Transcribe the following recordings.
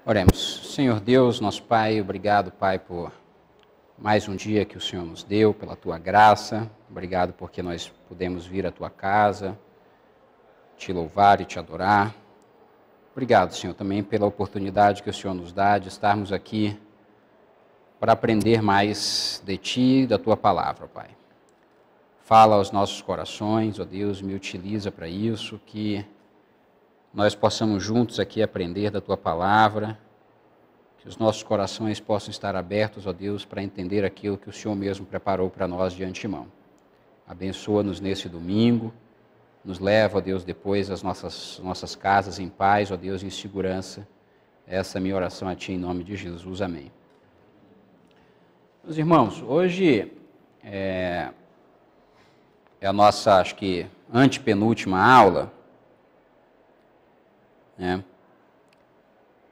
Oremos. Senhor Deus, nosso Pai, obrigado, Pai, por mais um dia que o Senhor nos deu, pela Tua graça. Obrigado porque nós pudemos vir à Tua casa, Te louvar e Te adorar. Obrigado, Senhor, também pela oportunidade que o Senhor nos dá de estarmos aqui para aprender mais de Ti e da Tua palavra, Pai. Fala aos nossos corações, ó Deus, me utiliza para isso, que nós possamos juntos aqui aprender da Tua palavra, que os nossos corações possam estar abertos, ó Deus, para entender aquilo que o Senhor mesmo preparou para nós de antemão. Abençoa-nos nesse domingo, nos leva, ó Deus, depois às nossas casas em paz, ó Deus, em segurança. Essa é a minha oração a Ti em nome de Jesus. Amém. Meus irmãos, hoje é a nossa, acho que, antepenúltima aula, né?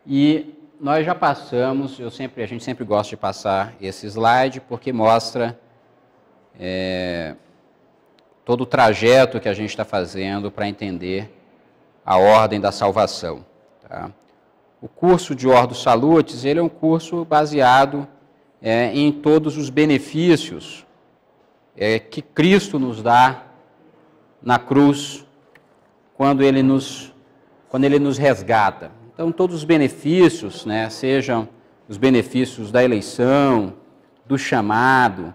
E nós já passamos, a gente sempre gosta de passar esse slide, porque mostra todo o trajeto que a gente está fazendo para entender a ordem da salvação. Tá? O curso de Ordo Salutis, ele é um curso baseado em todos os benefícios que Cristo nos dá na cruz, quando Ele nos resgata. Então, todos os benefícios, né, sejam os benefícios da eleição, do chamado,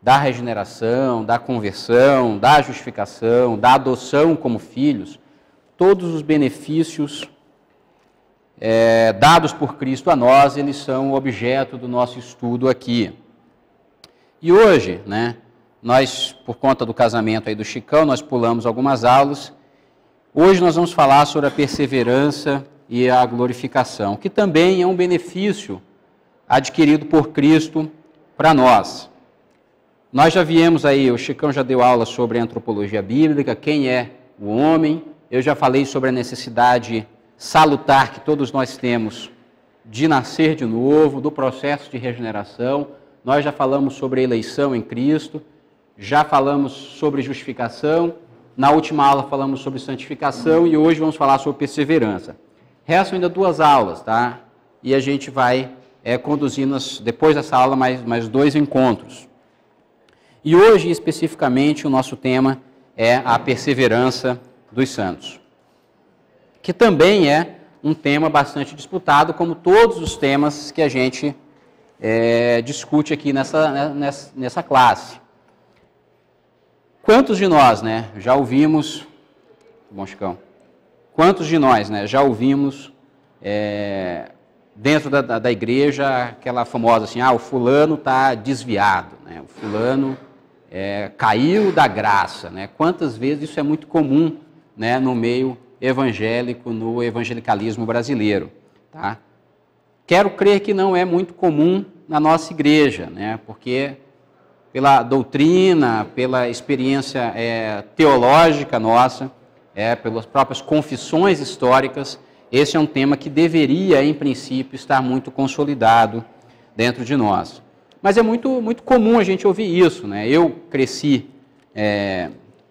da regeneração, da conversão, da justificação, da adoção como filhos, todos os benefícios dados por Cristo a nós, eles são objeto do nosso estudo aqui. E hoje, né, nós, por conta do casamento aí do Chicão, nós pulamos algumas aulas. Hoje nós vamos falar sobre a perseverança e a glorificação, que também é um benefício adquirido por Cristo para nós. Nós já viemos aí, o Chicão já deu aula sobre a antropologia bíblica, quem é o homem. Eu já falei sobre a necessidade salutar que todos nós temos de nascer de novo, do processo de regeneração. Nós já falamos sobre a eleição em Cristo, já falamos sobre justificação. Na última aula falamos sobre santificação e hoje vamos falar sobre perseverança. Restam ainda 2 aulas, tá? E a gente vai conduzindo, depois dessa aula, mais 2 encontros. E hoje, especificamente, o nosso tema é a perseverança dos santos, que também é um tema bastante disputado, como todos os temas que a gente discute aqui nessa classe. Quantos de nós, né, já ouvimos, bom Chicão, quantos de nós, né, já ouvimos dentro da igreja aquela famosa assim, o fulano está desviado, né, o fulano caiu da graça, né? Quantas vezes isso é muito comum, né, no meio evangélico, no evangelicalismo brasileiro, tá? Quero crer que não é muito comum na nossa igreja, né, porque pela doutrina, pela experiência teológica nossa, pelas próprias confissões históricas, esse é um tema que deveria, em princípio, estar muito consolidado dentro de nós. Mas é muito, muito comum a gente ouvir isso, né? Eu cresci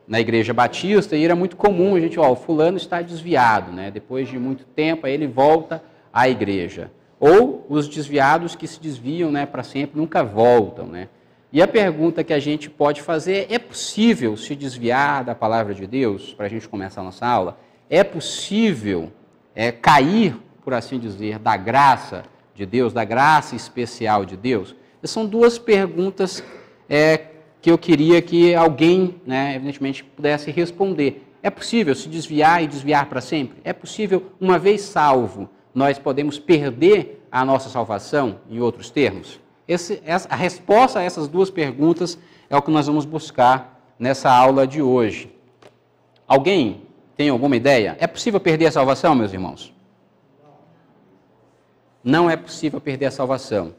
na Igreja Batista e era muito comum a gente, o fulano está desviado, né? Depois de muito tempo, aí ele volta à igreja. Ou os desviados que se desviam, né, para sempre, nunca voltam, né? E a pergunta que a gente pode fazer é possível se desviar da palavra de Deus, para a gente começar a nossa aula? É possível cair, por assim dizer, da graça de Deus, da graça especial de Deus? Essas são 2 perguntas que eu queria que alguém, né, evidentemente, pudesse responder. É possível se desviar e desviar para sempre? É possível, uma vez salvo, nós podemos perder a nossa salvação, em outros termos? A resposta a essas 2 perguntas é o que nós vamos buscar nessa aula de hoje. Alguém tem alguma ideia? É possível perder a salvação, meus irmãos? Não é possível perder a salvação.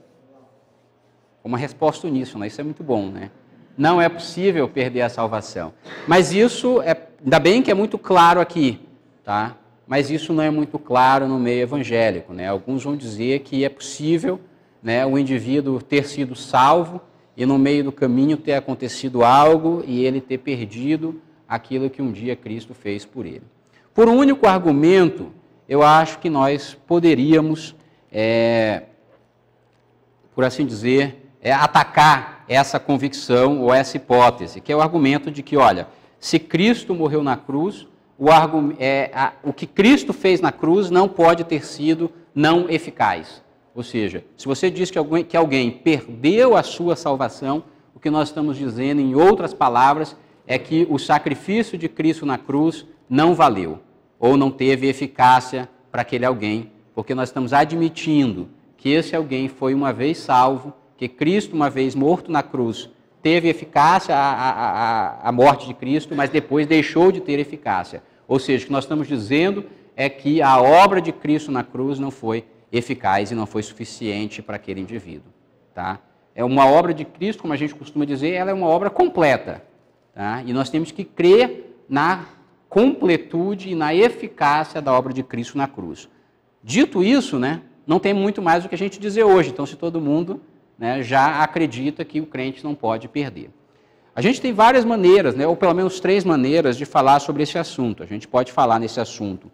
Uma resposta nisso, né? Isso é muito bom, né? Não é possível perder a salvação. Mas isso, ainda bem que é muito claro aqui, tá? Mas isso não é muito claro no meio evangélico, né? Alguns vão dizer que é possível, né, o indivíduo ter sido salvo e no meio do caminho ter acontecido algo e ele ter perdido aquilo que um dia Cristo fez por ele. Por um único argumento, eu acho que nós poderíamos por assim dizer, atacar essa convicção ou essa hipótese, que é o argumento de que, olha, se Cristo morreu na cruz, o que Cristo fez na cruz não pode ter sido não eficaz. Ou seja, se você diz que alguém perdeu a sua salvação, o que nós estamos dizendo, em outras palavras, é que o sacrifício de Cristo na cruz não valeu, ou não teve eficácia para aquele alguém, porque nós estamos admitindo que esse alguém foi uma vez salvo, que Cristo, uma vez morto na cruz, teve eficácia a morte de Cristo, mas depois deixou de ter eficácia. Ou seja, o que nós estamos dizendo é que a obra de Cristo na cruz não foi eficaz e não foi suficiente para aquele indivíduo. Tá? É uma obra de Cristo, como a gente costuma dizer, ela é uma obra completa. Tá? E nós temos que crer na completude e na eficácia da obra de Cristo na cruz. Dito isso, né, não tem muito mais o que a gente dizer hoje. Então, se todo mundo, né, já acredita que o crente não pode perder. A gente tem várias maneiras, né, ou pelo menos 3 maneiras de falar sobre esse assunto. A gente pode falar nesse assunto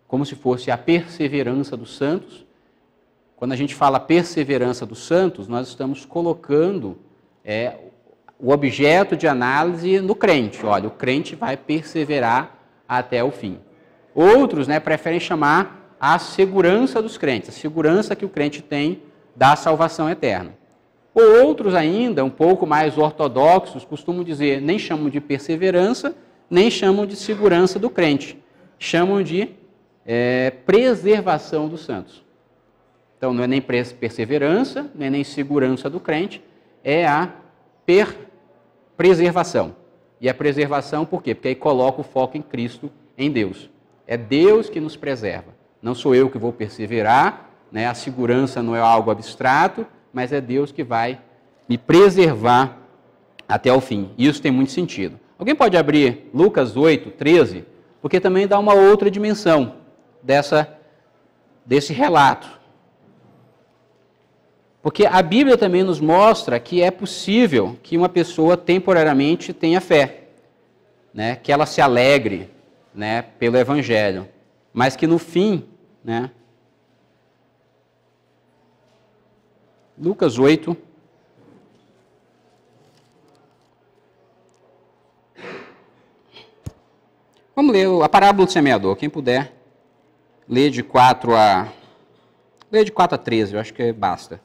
como se fosse a perseverança dos santos. Quando a gente fala perseverança dos santos, nós estamos colocando o objeto de análise no crente. Olha, o crente vai perseverar até o fim. Outros, né, preferem chamar a segurança dos crentes, a segurança que o crente tem da salvação eterna. Outros ainda, um pouco mais ortodoxos, costumam dizer, nem chamam de perseverança, nem chamam de segurança do crente. Chamam de preservação dos santos. Então, não é nem perseverança, não é nem segurança do crente, é a preservação. E a preservação por quê? Porque aí coloca o foco em Cristo, em Deus. É Deus que nos preserva. Não sou eu que vou perseverar, né? A segurança não é algo abstrato, mas é Deus que vai me preservar até o fim. Isso tem muito sentido. Alguém pode abrir Lucas 8, 13? Porque também dá uma outra dimensão desse relato. Porque a Bíblia também nos mostra que é possível que uma pessoa temporariamente tenha fé, né? Que ela se alegre, né, pelo Evangelho, mas que no fim, né, Lucas 8, vamos ler a parábola do semeador, quem puder, ler de 4 a 13, eu acho que basta.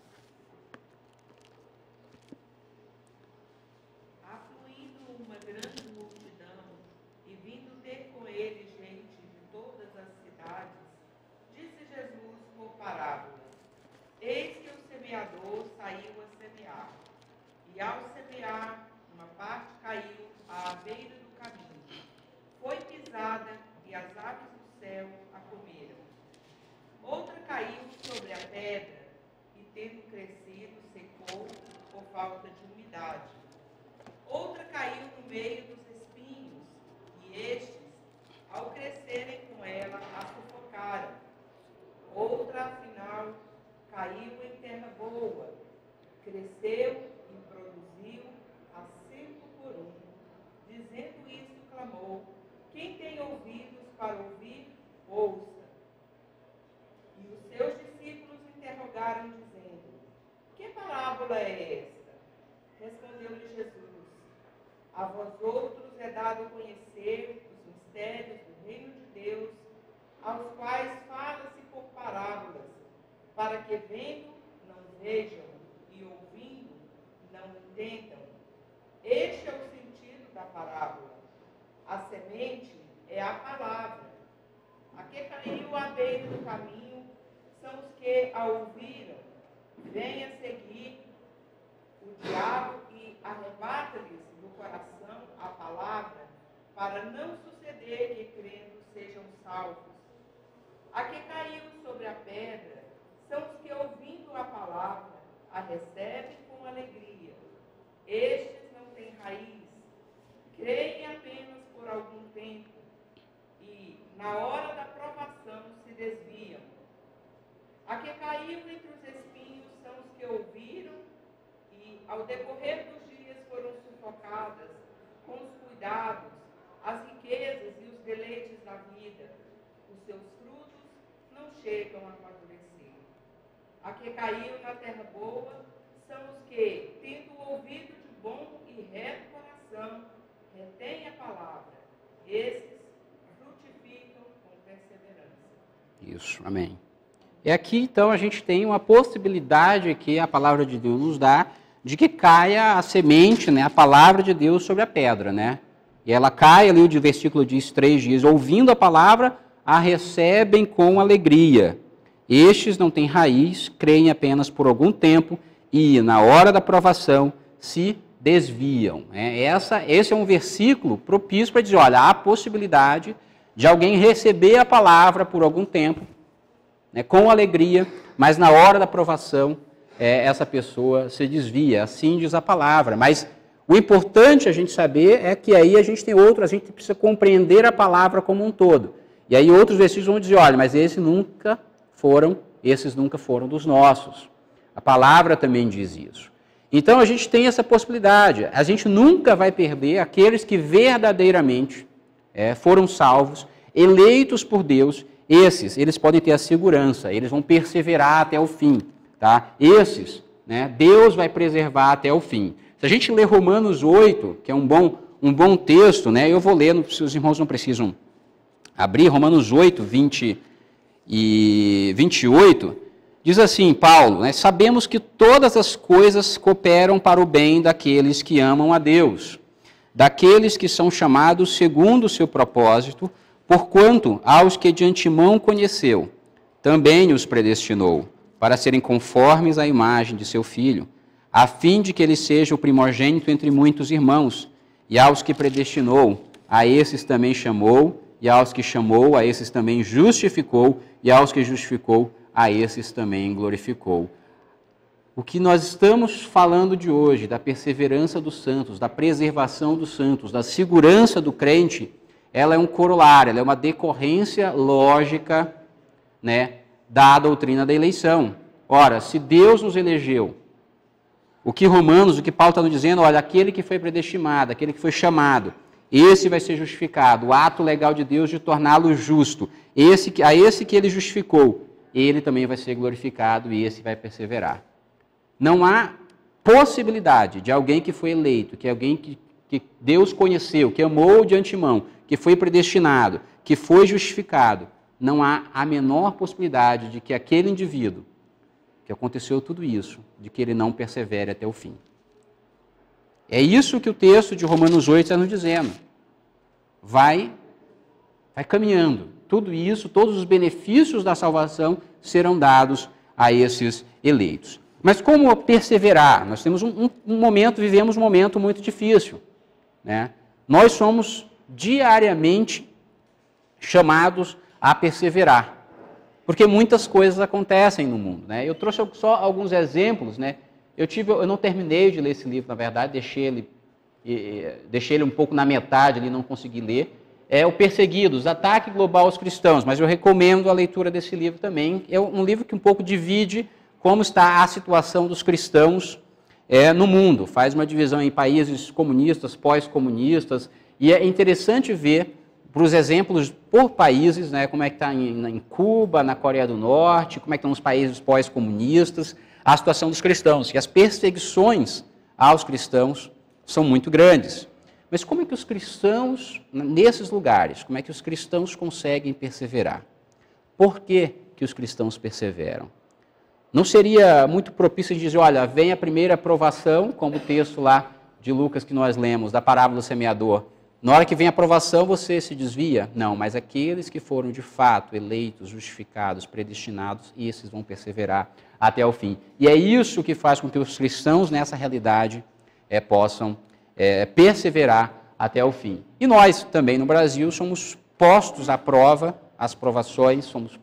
Eis que o semeador saiu a semear, e ao semear, uma parte caiu à beira do caminho. Foi pisada, e as aves do céu a comeram. Outra caiu sobre a pedra, e tendo crescido, secou por falta de umidade. Outra caiu no meio dos espinhos, e estes, ao crescerem com ela, a sufocaram. Outra, afinal, caiu em terra boa, cresceu e produziu a 100 por 1. Dizendo isto, clamou: quem tem ouvidos para ouvir, ouça. E os seus discípulos interrogaram, dizendo: que parábola é esta? Respondeu-lhe Jesus: a vós outros é dado conhecer os mistérios do reino de Deus, aos quais fala-se por parábolas, para que vendo não vejam e ouvindo não entendam. Este é o sentido da parábola. A semente é a palavra. A que caiu à beira do caminho são os que a ouviram. Vem a seguir o diabo e arrebata-lhes do coração a palavra, para não suceder que crendo sejam salvos. A que caiu sobre a pedra são os que, ouvindo a palavra, a recebem com alegria. Estes não têm raiz, creem apenas por algum tempo, e, na hora da provação, se desviam. A que caiu entre os espinhos são os que ouviram e, ao decorrer dos dias, foram sufocadas com os cuidados, as riquezas e os deleites da vida. Os seus frutos não chegam a amadurecer. a que caíram na terra boa são os que, tendo ouvido de bom e reto coração, retêm a palavra. Esses frutificam com perseverança. Isso, amém. E aqui, então, a gente tem uma possibilidade que a palavra de Deus nos dá de que caia a semente, né, a palavra de Deus sobre a pedra, né? E ela cai ali, o versículo diz 3 dias, ouvindo a palavra, a recebem com alegria. Estes não têm raiz, creem apenas por algum tempo e, na hora da provação, se desviam. Esse é um versículo propício para dizer, olha, há a possibilidade de alguém receber a palavra por algum tempo, né, com alegria, mas na hora da provação, essa pessoa se desvia, assim diz a palavra. Mas o importante a gente saber é que aí a gente precisa compreender a palavra como um todo. E aí outros versículos vão dizer, olha, mas esses nunca foram dos nossos. A palavra também diz isso. Então a gente tem essa possibilidade. A gente nunca vai perder aqueles que verdadeiramente foram salvos, eleitos por Deus. Eles podem ter a segurança, eles vão perseverar até o fim. Tá? Esses, né, Deus vai preservar até o fim. Se a gente ler Romanos 8, que é um bom texto, né, eu vou ler, os irmãos não precisam abrir, Romanos 8, 20 e 28, diz assim, Paulo, né, sabemos que todas as coisas cooperam para o bem daqueles que amam a Deus, daqueles que são chamados segundo o seu propósito, porquanto aos que de antemão conheceu, também os predestinou, para serem conformes à imagem de seu Filho, a fim de que ele seja o primogênito entre muitos irmãos, e aos que predestinou, a esses também chamou, e aos que chamou, a esses também justificou, e aos que justificou, a esses também glorificou. O que nós estamos falando de hoje, da perseverança dos santos, da preservação dos santos, da segurança do crente, ela é um corolário, ela é uma decorrência lógica, né, da doutrina da eleição. Ora, se Deus nos elegeu, o que Paulo está nos dizendo, olha, aquele que foi predestinado, aquele que foi chamado, esse vai ser justificado, o ato legal de Deus de torná-lo justo, a esse que ele justificou, ele também vai ser glorificado e esse vai perseverar. Não há possibilidade de alguém que foi eleito, que alguém que Deus conheceu, que amou de antemão, que foi predestinado, que foi justificado, não há a menor possibilidade de que aquele indivíduo, que aconteceu tudo isso, de que ele não persevere até o fim. É isso que o texto de Romanos 8 está nos dizendo. Vai caminhando. Tudo isso, todos os benefícios da salvação serão dados a esses eleitos. Mas como perseverar? Nós temos vivemos um momento muito difícil, né? Nós somos diariamente chamados a perseverar, porque muitas coisas acontecem no mundo, né? Eu trouxe só alguns exemplos, né? Eu não terminei de ler esse livro, na verdade, deixei ele um pouco na metade, ali, não consegui ler. É o Perseguidos, Ataque Global aos Cristãos, mas eu recomendo a leitura desse livro também. É um livro que um pouco divide como está a situação dos cristãos no mundo. Faz uma divisão em países comunistas, pós-comunistas, e é interessante ver para os exemplos por países, né, como é que está em Cuba, na Coreia do Norte, como é que estão os países pós-comunistas, a situação dos cristãos. E as perseguições aos cristãos são muito grandes. Mas como é que os cristãos, nesses lugares, como é que os cristãos conseguem perseverar? Por que os cristãos perseveram? Não seria muito propício de dizer, olha, vem a primeira provação, como o texto lá de Lucas que nós lemos, da parábola do semeador. Na hora que vem a provação, você se desvia? Não, mas aqueles que foram de fato eleitos, justificados, predestinados, esses vão perseverar até o fim. E é isso que faz com que os cristãos, nessa realidade, possam perseverar até o fim. E nós, também no Brasil, somos postos à prova, às provações, somos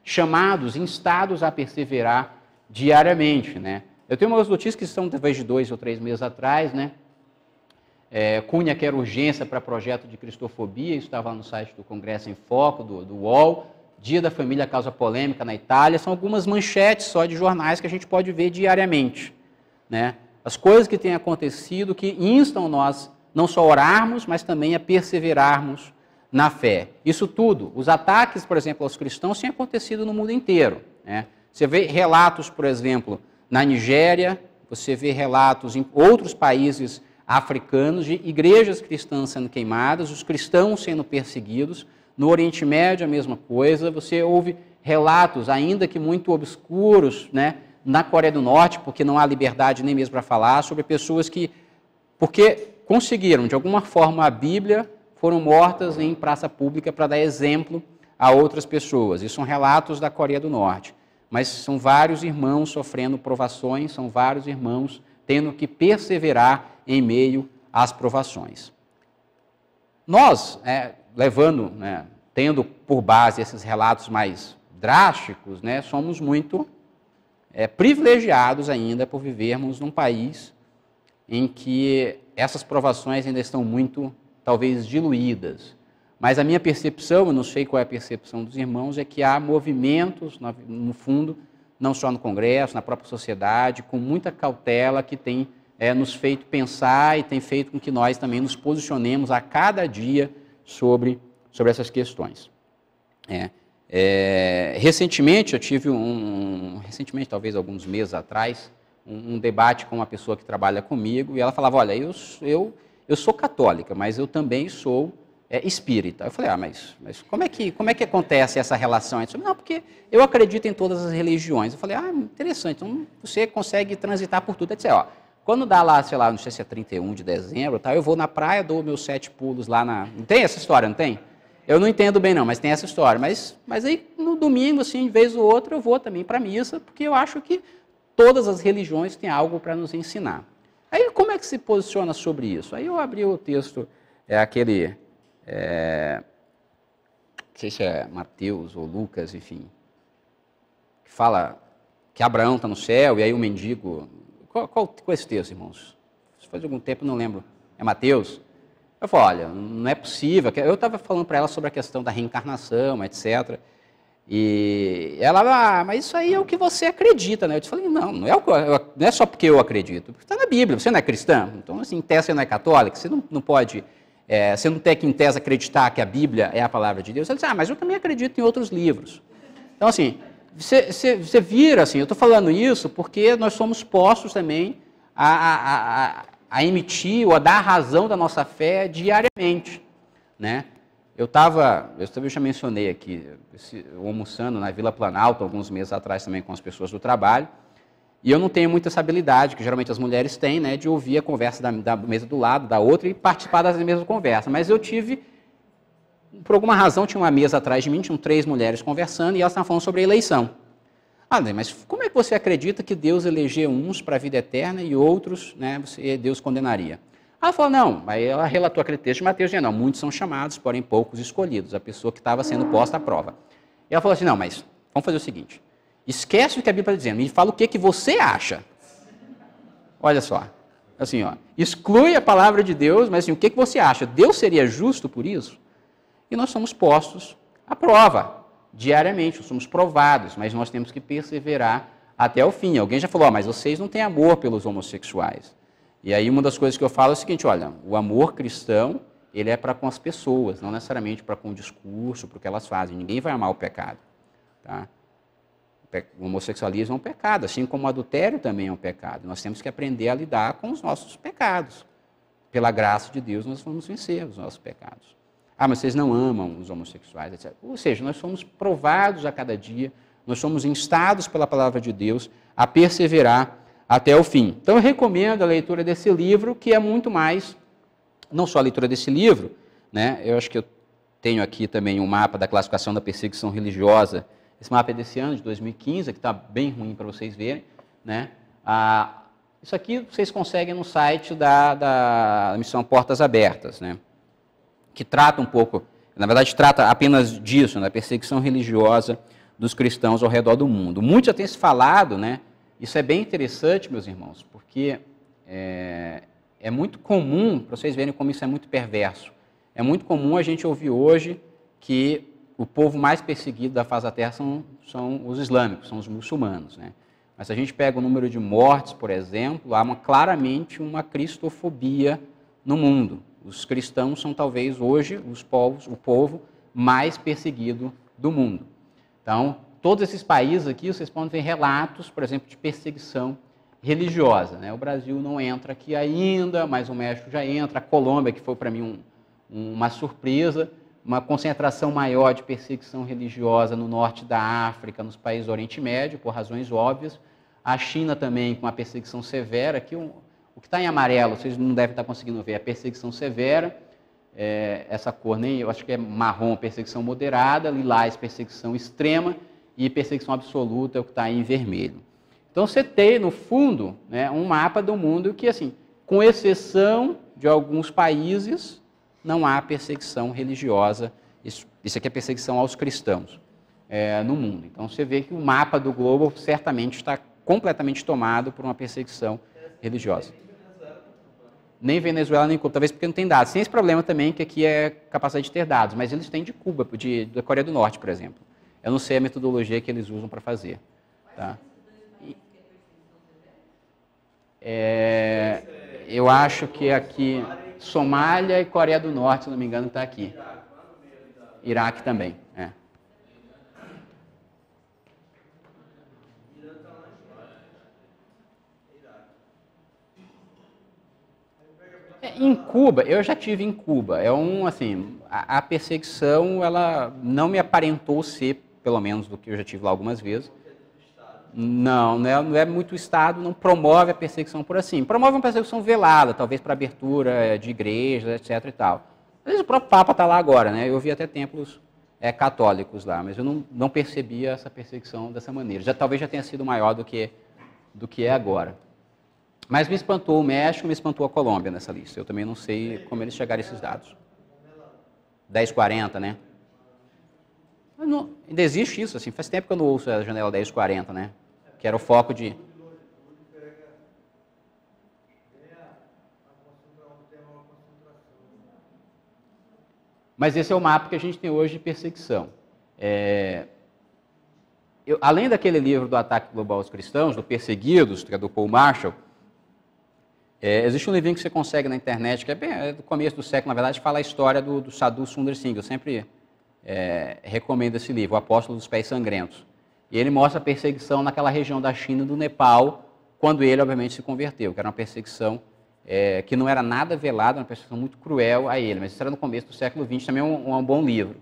chamados, instados a perseverar diariamente, né? Eu tenho umas notícias que são talvez de 2 ou 3 meses atrás, né? Cunha quer urgência para projeto de cristofobia, isso estava no site do Congresso em Foco, do UOL. Dia da Família causa polêmica na Itália. São algumas manchetes só de jornais que a gente pode ver diariamente, né? As coisas que têm acontecido que instam nós não só a orarmos, mas também a perseverarmos na fé. Isso tudo, os ataques, por exemplo, aos cristãos, têm acontecido no mundo inteiro, né? Você vê relatos, por exemplo, na Nigéria, você vê relatos em outros países africanos de igrejas cristãs sendo queimadas, os cristãos sendo perseguidos. No Oriente Médio, a mesma coisa. Você ouve relatos, ainda que muito obscuros, né, na Coreia do Norte, porque não há liberdade nem mesmo para falar, sobre pessoas que, porque conseguiram, de alguma forma, a Bíblia, foram mortas em praça pública para dar exemplo a outras pessoas. Isso são relatos da Coreia do Norte. Mas são vários irmãos sofrendo provações, são vários irmãos tendo que perseverar em meio às provações. Nós, levando, né, tendo por base esses relatos mais drásticos, né, somos muito privilegiados ainda por vivermos num país em que essas provações ainda estão muito, talvez, diluídas. Mas a minha percepção, eu não sei qual é a percepção dos irmãos, é que há movimentos, no fundo, não só no Congresso, na própria sociedade, com muita cautela, que tem nos feito pensar e tem feito com que nós também nos posicionemos a cada dia sobre essas questões. Recentemente, eu tive recentemente, talvez alguns meses atrás, um debate com uma pessoa que trabalha comigo, e ela falava, olha, eu sou católica, mas eu também sou espírita. Eu falei, mas como é que acontece essa relação? Ela disse, não, porque eu acredito em todas as religiões. Eu falei, interessante, então você consegue transitar por tudo. Ela disse, quando dá lá, sei lá, não sei se é 31 de dezembro, tá, eu vou na praia, dou meus 7 pulos lá na... Não tem essa história, não tem? Eu não entendo bem não, mas tem essa história. Mas aí, no domingo, assim, de vez ou outra, eu vou também para a missa, porque eu acho que todas as religiões têm algo para nos ensinar. Aí, como é que se posiciona sobre isso? Aí eu abri o texto, aquele... não sei se é Mateus ou Lucas, enfim, que fala que Abraão está no céu, e aí o mendigo... Qual é esse texto, irmãos? Faz algum tempo, não lembro. É Mateus? Eu falo, olha, não é possível. Eu estava falando para ela sobre a questão da reencarnação, etc. E ela, mas isso aí é o que você acredita, né? Eu falei, não é só porque eu acredito, porque está na Bíblia, você não é cristã, então, assim, em tese você não é católica, você não pode, você não tem que, em tese, acreditar que a Bíblia é a palavra de Deus. Ela disse, mas eu também acredito em outros livros. Então, assim, você vira, assim, eu estou falando isso porque nós somos postos também a emitir ou a dar a razão da nossa fé diariamente, né? Eu já mencionei aqui, almoçando na Vila Planalto, alguns meses atrás também com as pessoas do trabalho, e eu não tenho muita essa habilidade, que geralmente as mulheres têm, né, de ouvir a conversa da mesa do lado, da outra, e participar das mesmas conversas. Mas eu tive, por alguma razão, tinha uma mesa atrás de mim, tinham 3 mulheres conversando, e elas estavam falando sobre a eleição. Mas como é que você acredita que Deus elegeu uns para a vida eterna e outros, né, Deus condenaria? Ela falou, não, aí ela relatou aquele texto de Mateus, dizendo, não, muitos são chamados, porém poucos escolhidos, a pessoa que estava sendo posta à prova. E ela falou assim, não, mas vamos fazer o seguinte, esquece o que a Bíblia está dizendo e fala o que você acha. Olha só, assim, exclui a palavra de Deus, mas assim, o que você acha? Deus seria justo por isso? E nós somos postos à prova, diariamente, nós somos provados, mas nós temos que perseverar até o fim. Alguém já falou, mas vocês não têm amor pelos homossexuais. E aí uma das coisas que eu falo é o seguinte, olha, o amor cristão, ele é para com as pessoas, não necessariamente para com o discurso, para o que elas fazem. Ninguém vai amar o pecado. Tá? O homossexualismo é um pecado, assim como o adultério também é um pecado. Nós temos que aprender a lidar com os nossos pecados. Pela graça de Deus, nós vamos vencer os nossos pecados. Mas vocês não amam os homossexuais, etc. Ou seja, nós somos provados a cada dia, nós somos instados pela palavra de Deus a perseverar até o fim. Então eu recomendo a leitura desse livro, que é muito mais, não só a leitura desse livro, né? Eu acho que eu tenho aqui também um mapa da classificação da perseguição religiosa. Esse mapa é desse ano, de 2015, que está bem ruim para vocês verem, né? Isso aqui vocês conseguem no site da Missão Portas Abertas, né? Que trata um pouco, na verdade trata apenas disso, da perseguição religiosa dos cristãos ao redor do mundo. Muito já tem se falado, né? Isso é bem interessante, meus irmãos, porque é muito comum, para vocês verem como isso é muito perverso, é muito comum a gente ouvir hoje que o povo mais perseguido da face da terra são os islâmicos, são os muçulmanos, né? Mas se a gente pega o número de mortes, por exemplo, há claramente uma cristofobia no mundo. Os cristãos são talvez hoje o povo mais perseguido do mundo. Então, todos esses países aqui, vocês podem ver relatos, por exemplo, de perseguição religiosa, né? O Brasil não entra aqui ainda, mas o México já entra, a Colômbia, que foi para mim uma surpresa, uma concentração maior de perseguição religiosa no norte da África, nos países do Oriente Médio, por razões óbvias. A China também com uma perseguição severa. Aqui o que está em amarelo, vocês não devem estar conseguindo ver, é a perseguição severa. Essa cor, nem eu acho que é marrom, perseguição moderada, lilás, perseguição extrema, e perseguição absoluta é o que está aí em vermelho. Então você tem, no fundo, né, um mapa do mundo que, assim, com exceção de alguns países, não há perseguição religiosa. Isso aqui é perseguição aos cristãos no mundo. Então você vê que o mapa do globo certamente está completamente tomado por uma perseguição religiosa. Nem Venezuela, nem Cuba, talvez porque não tem dados. Tem esse problema também, que aqui é capacidade de ter dados, mas eles têm de Cuba, da Coreia do Norte, por exemplo. Eu não sei a metodologia que eles usam para fazer. Tá? Eu acho que aqui, Somália e Coreia do Norte, se não me engano, está aqui. Iraque também. Em Cuba, eu já tive em Cuba. A perseguição, ela não me aparentou ser, pelo menos do que eu já tive lá algumas vezes. Não é muito o Estado, não promove a perseguição por assim. Promove uma perseguição velada, talvez para abertura de igrejas, etc. e tal. Às vezes o próprio Papa está lá agora, né? Eu vi até templos católicos lá, mas eu não percebia essa perseguição dessa maneira. Talvez já tenha sido maior do que é agora. Mas me espantou o México, me espantou a Colômbia nessa lista. Eu também não sei como eles chegaram a esses dados. 1040, né? Ainda existe isso, assim. Faz tempo que eu não ouço a janela 1040, né? Que era o foco de... Mas esse é o mapa que a gente tem hoje de perseguição. Além daquele livro do Ataque Global aos Cristãos, do Perseguidos, que é do Paul Marshall, existe um livrinho que você consegue na internet, que é do começo do século, na verdade, fala a história do Sadhu Sundar Singh. Eu sempre recomendo esse livro, O Apóstolo dos Pés Sangrentos. E ele mostra a perseguição naquela região da China e do Nepal, quando ele, obviamente, se converteu, que era uma perseguição que não era nada velada, uma perseguição muito cruel a ele. Mas isso era no começo do século XX, também é um bom livro.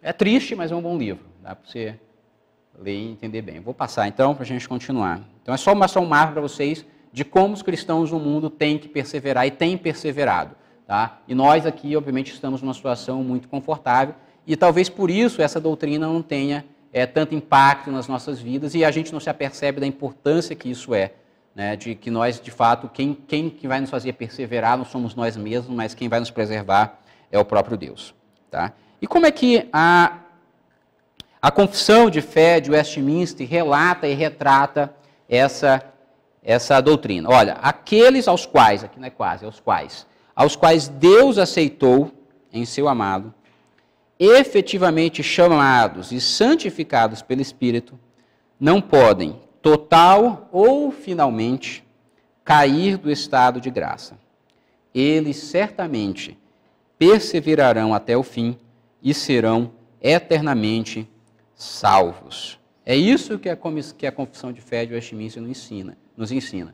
É triste, mas é um bom livro. Dá para você ler e entender bem. Vou passar, então, para a gente continuar. Então, é só mostrar um mapa para vocês de como os cristãos no mundo têm que perseverar e têm perseverado. Tá? E nós aqui, obviamente, estamos numa situação muito confortável e talvez por isso essa doutrina não tenha tanto impacto nas nossas vidas e a gente não se apercebe da importância que isso é, né? De que nós, de fato, quem vai nos fazer perseverar não somos nós mesmos, mas quem vai nos preservar é o próprio Deus. Tá? E como é que a Confissão de Fé de Westminster relata e retrata essa doutrina? Olha, aqueles aos quais, aqui não é quase, aos quais Deus aceitou em seu amado, efetivamente chamados e santificados pelo Espírito, não podem, total ou finalmente, cair do estado de graça. Eles certamente perseverarão até o fim e serão eternamente salvos. É isso que a Confissão de Fé de Westminster nos ensina.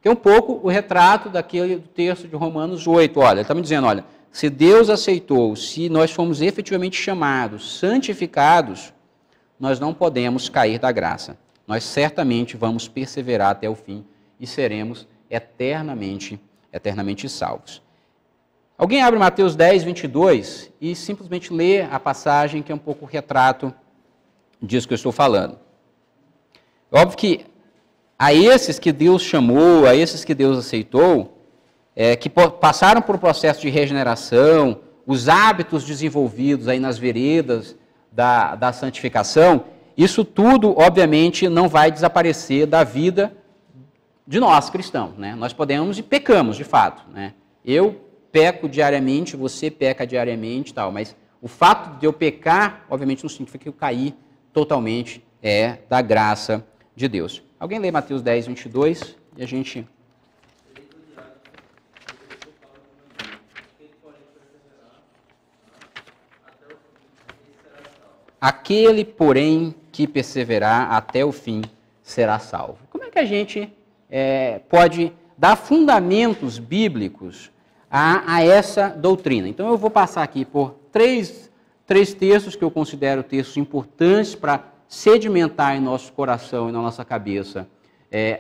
Que é um pouco o retrato do texto de Romanos 8. Olha, ele está me dizendo, olha, se Deus aceitou, se nós fomos efetivamente chamados, santificados, nós não podemos cair da graça. Nós certamente vamos perseverar até o fim e seremos eternamente salvos. Alguém abre Mateus 10, 22 e simplesmente lê a passagem que é um pouco o retrato disso que eu estou falando. Óbvio que a esses que Deus chamou, a esses que Deus aceitou, que passaram por um processo de regeneração, os hábitos desenvolvidos aí nas veredas da santificação, isso tudo, obviamente, não vai desaparecer da vida de nós, cristãos. Né? Nós podemos e pecamos, de fato. Né? Eu peco diariamente, você peca diariamente, tal, mas o fato de eu pecar, obviamente, não significa que eu caí totalmente da graça de Deus. Alguém lê Mateus 10, 22 e a gente... Aquele, porém, que perseverar até o fim será salvo. Como é que a gente pode dar fundamentos bíblicos a essa doutrina? Então eu vou passar aqui por três textos que eu considero textos importantes para sedimentar em nosso coração e na nossa cabeça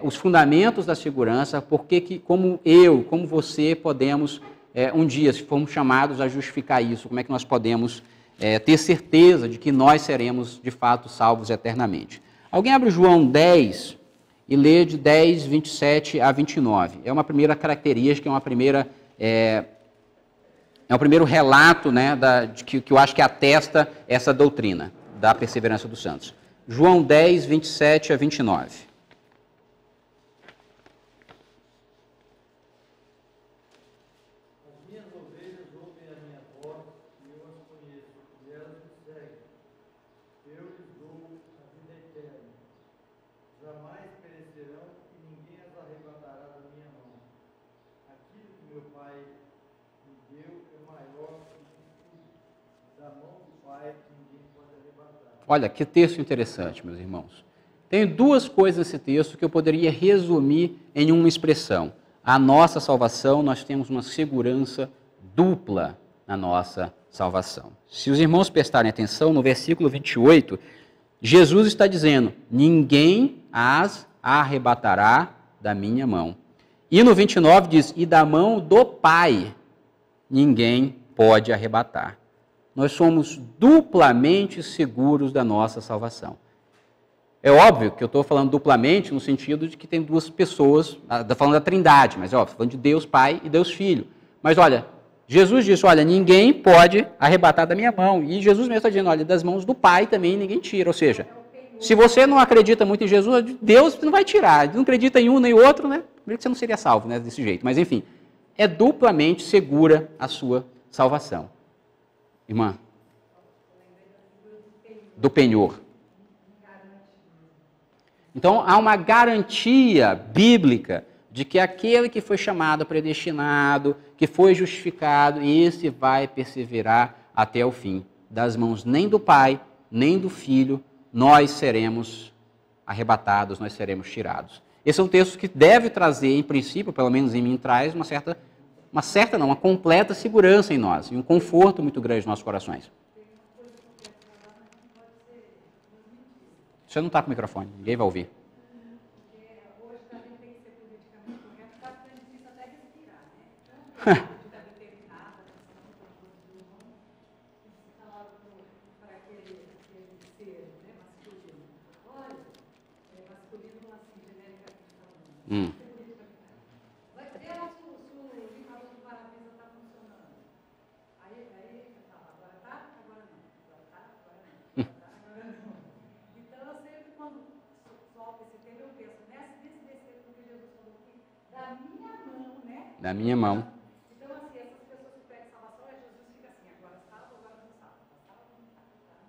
os fundamentos da segurança, porque que, como eu, como você, podemos um dia, se formos chamados a justificar isso, como é que nós podemos ter certeza de que nós seremos de fato salvos eternamente. Alguém abre João 10 e lê de 10, 27 a 29. É uma primeira característica, é o primeiro relato, né, que eu acho que atesta essa doutrina da perseverança dos santos. João 10, 27 a 29. Olha, que texto interessante, meus irmãos. Tem duas coisas nesse texto que eu poderia resumir em uma expressão. A nossa salvação, nós temos uma segurança dupla na nossa salvação. Se os irmãos prestarem atenção, no versículo 28, Jesus está dizendo, ninguém as arrebatará da minha mão. E no 29 diz, e da mão do Pai ninguém pode arrebatar. Nós somos duplamente seguros da nossa salvação. É óbvio que eu estou falando duplamente no sentido de que tem duas pessoas, estou falando da Trindade, mas estou falando de Deus Pai e Deus Filho. Mas olha, Jesus disse, olha, ninguém pode arrebatar da minha mão. E Jesus mesmo está dizendo, olha, das mãos do Pai também ninguém tira. Ou seja, se você não acredita muito em Jesus, Deus não vai tirar. Não acredita em um nem outro, né? Primeiro que você não seria salvo, né, desse jeito. Mas enfim, é duplamente segura a sua salvação. Irmã, do penhor. Então, há uma garantia bíblica de que aquele que foi chamado, predestinado, que foi justificado, esse vai perseverar até o fim. Das mãos nem do Pai, nem do Filho, nós seremos arrebatados, nós seremos tirados. Esse é um texto que deve trazer, em princípio, pelo menos em mim, traz uma completa segurança em nós, e um conforto muito grande nos nossos corações. Você não está com o microfone, ninguém vai ouvir. Hoje a gente tem que ser politicamente correto, está ficando difícil até respirar, né? Está determinada, falaram para aquele ser, né, masculino. Olha, masculino assim, genericamente falando. Vai ver se o limpador do para-brisa está funcionando. Aí você fala, agora está, agora não. Agora está, agora não. Então, eu sempre, quando solto esse tema, eu penso nesse versículo que Jesus falou aqui, da minha mão, né? Da minha mão. Então, assim, essas pessoas que pedem salvação, Jesus fica assim, agora salva, agora não salva.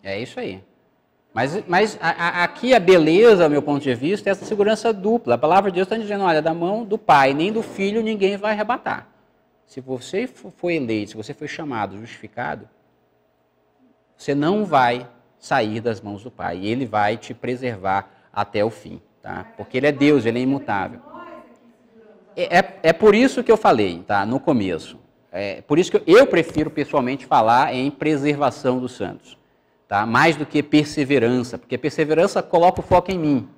É isso aí. Mas aqui a beleza, ao meu ponto de vista, é essa segurança dupla. A palavra de Deus está dizendo, olha, da mão do Pai, nem do Filho, ninguém vai arrebatar. Se você foi eleito, se você foi chamado, justificado, você não vai sair das mãos do Pai. E Ele vai te preservar até o fim, tá? Porque Ele é Deus, Ele é imutável. É por isso que eu falei, tá? No começo. É por isso que eu prefiro pessoalmente falar em preservação dos santos, tá? Mais do que perseverança, porque perseverança coloca o foco em mim,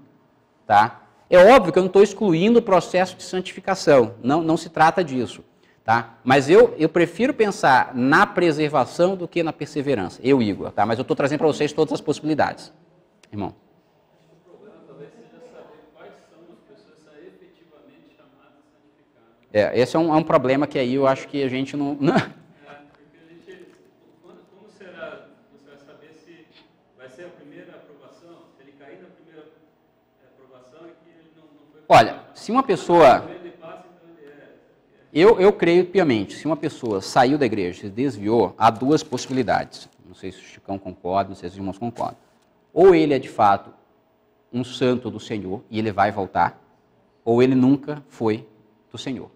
tá? É óbvio que eu não estou excluindo o processo de santificação, não se trata disso, tá? Mas eu prefiro pensar na preservação do que na perseverança, Igor, tá? Mas eu estou trazendo para vocês todas as possibilidades, irmão. O problema talvez seja saber quais são as pessoas que são efetivamente chamadas santificadas. Esse é um problema que aí eu acho que a gente não... Porque a gente, como será, você vai saber se vai ser a primeira aprovação? Se ele cair na primeira aprovação é que ele não foi... Olha, se uma pessoa... Eu creio piamente, se uma pessoa saiu da igreja, se desviou, há duas possibilidades. Não sei se o Chicão concorda, não sei se os irmãos concordam. Ou ele é de fato um santo do Senhor e ele vai voltar, ou ele nunca foi do Senhor.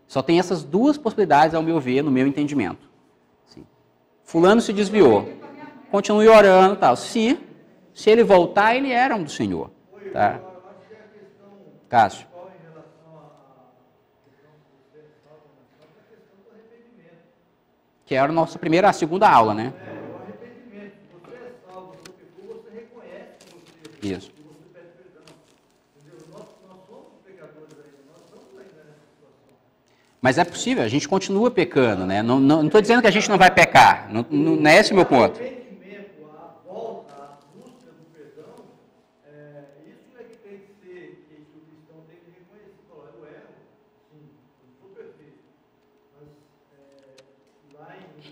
Só tem essas duas possibilidades, ao meu ver, no meu entendimento. Sim. Fulano se desviou, continue orando, tal. Se Se ele voltar, ele era um do Senhor. Tá? Cássio. Que era a segunda aula, né? O arrependimento. Você é salvo, você pecou, você reconhece que você Isso. pede perdão. Entendeu? Nós somos pecadores ainda, nós estamos ainda nessa situação. Mas é possível, a gente continua pecando, né? Não estou dizendo que a gente não vai pecar, não é esse o meu ponto. O arrependimento, a volta, a busca do perdão, isso é que tem que ser, que o cristão tem que reconhecer. Falar, eu erro, sim, eu sou perfeito. Mas lá em 1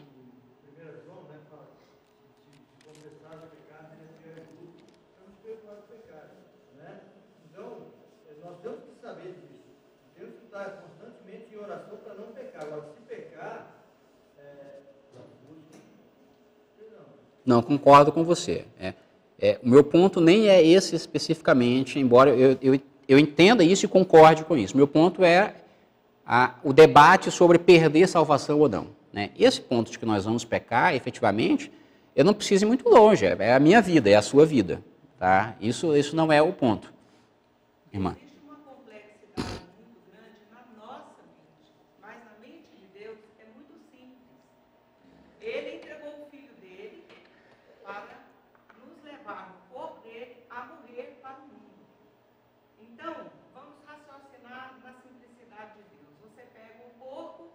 João, né, fala, se confessar o pecado, ele é tudo, estamos perdoados do pecado, né? Então, nós temos que saber disso. Temos que estar constantemente em oração para não pecar. Agora, se pecar, perdão. Não, concordo com você. O meu ponto nem é esse especificamente, embora eu entenda isso e concorde com isso. Meu ponto é o debate sobre perder salvação ou não. Né? Esse ponto de que nós vamos pecar, efetivamente, eu não preciso ir muito longe. É a minha vida, é a sua vida. Tá? Isso não é o ponto. Irmã. Existe uma complexidade muito grande na nossa mente, mas na mente de Deus é muito simples. Ele entregou o Filho dele para nos levar no corpo dele a morrer para o mundo. Então, vamos raciocinar na simplicidade de Deus. Você pega um porco,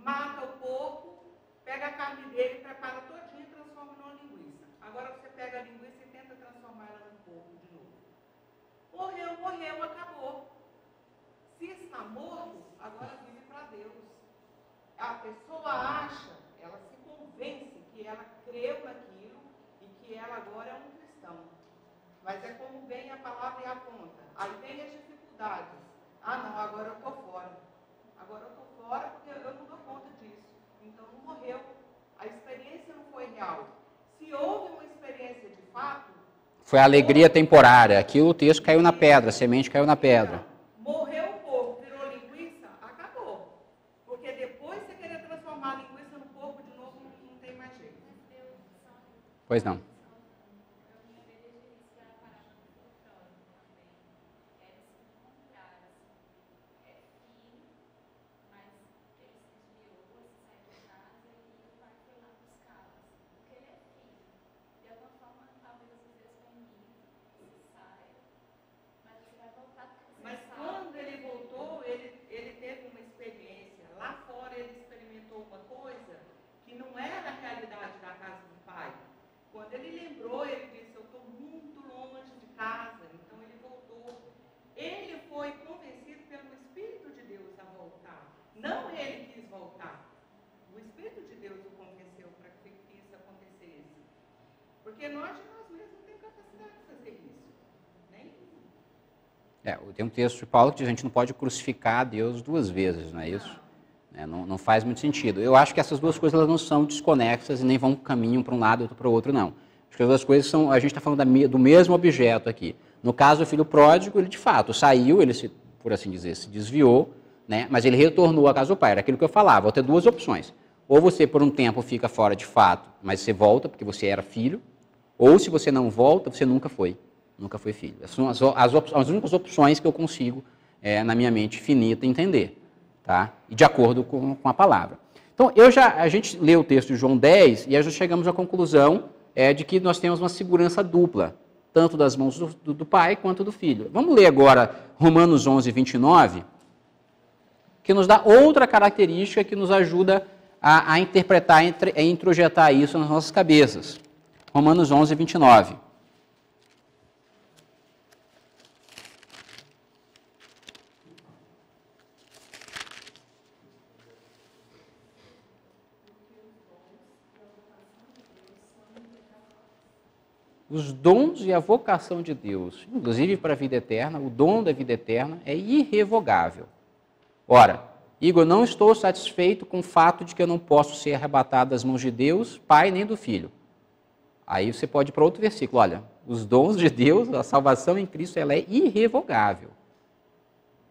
mata o porco, pega a carne dele, prepara todinha e transforma numa linguiça. Agora você pega a linguiça e tenta transformar ela num porco de novo. Morreu, acabou. Se está morto, agora vive para Deus. A pessoa acha, ela se convence que ela creu naquilo e que ela agora é um cristão. Mas é como vem a palavra e aponta. Aí vem as dificuldades. Não, agora eu estou fora. Agora eu estou fora porque eu não dou conta disso. Então não morreu. A experiência não foi real. Se houve uma experiência de fato... Foi a alegria temporária. Aqui o texto caiu na pedra, a semente caiu na pedra. Morreu o porco, virou linguiça, acabou. Porque depois você querer transformar a linguiça no porco de novo, não tem mais jeito. Pois não. Mas quando ele voltou, ele teve uma experiência. Lá fora ele experimentou uma coisa que não era a realidade da casa do pai. Quando ele lembrou, ele disse, eu estou muito longe de casa. Então ele voltou. Ele foi convencido pelo Espírito de Deus a voltar. Não ele quis voltar. O Espírito de Deus o convenceu para que isso acontecesse. Porque nós mesmos não temos capacidade de fazer isso. Tem um texto de Paulo que diz que a gente não pode crucificar Deus duas vezes, não é isso? Não faz muito sentido. Eu acho que essas duas coisas elas não são desconexas e nem vão um caminho para um lado e outro para o outro, não. Acho que as duas coisas são, a gente está falando do mesmo objeto aqui. No caso do filho pródigo, ele de fato saiu, ele, por assim dizer, se desviou, né? Mas ele retornou à casa do pai. Era aquilo que eu falava, vou ter duas opções. Ou você por um tempo fica fora de fato, mas você volta porque você era filho, ou se você não volta, você nunca foi filho. Essas são as únicas opções que eu consigo, na minha mente finita, entender. Tá? E de acordo com a palavra. Então, a gente leu o texto de João 10 e já chegamos à conclusão de que nós temos uma segurança dupla, tanto das mãos do pai quanto do filho. Vamos ler agora Romanos 11, 29, que nos dá outra característica que nos ajuda a interpretar, a introjetar isso nas nossas cabeças. Romanos 11, 29. Os dons e a vocação de Deus, inclusive para a vida eterna, o dom da vida eterna é irrevogável. Ora, Igor, não estou satisfeito com o fato de que eu não posso ser arrebatado das mãos de Deus, Pai, nem do Filho. Aí você pode ir para outro versículo, olha, os dons de Deus, a salvação em Cristo, ela é irrevogável.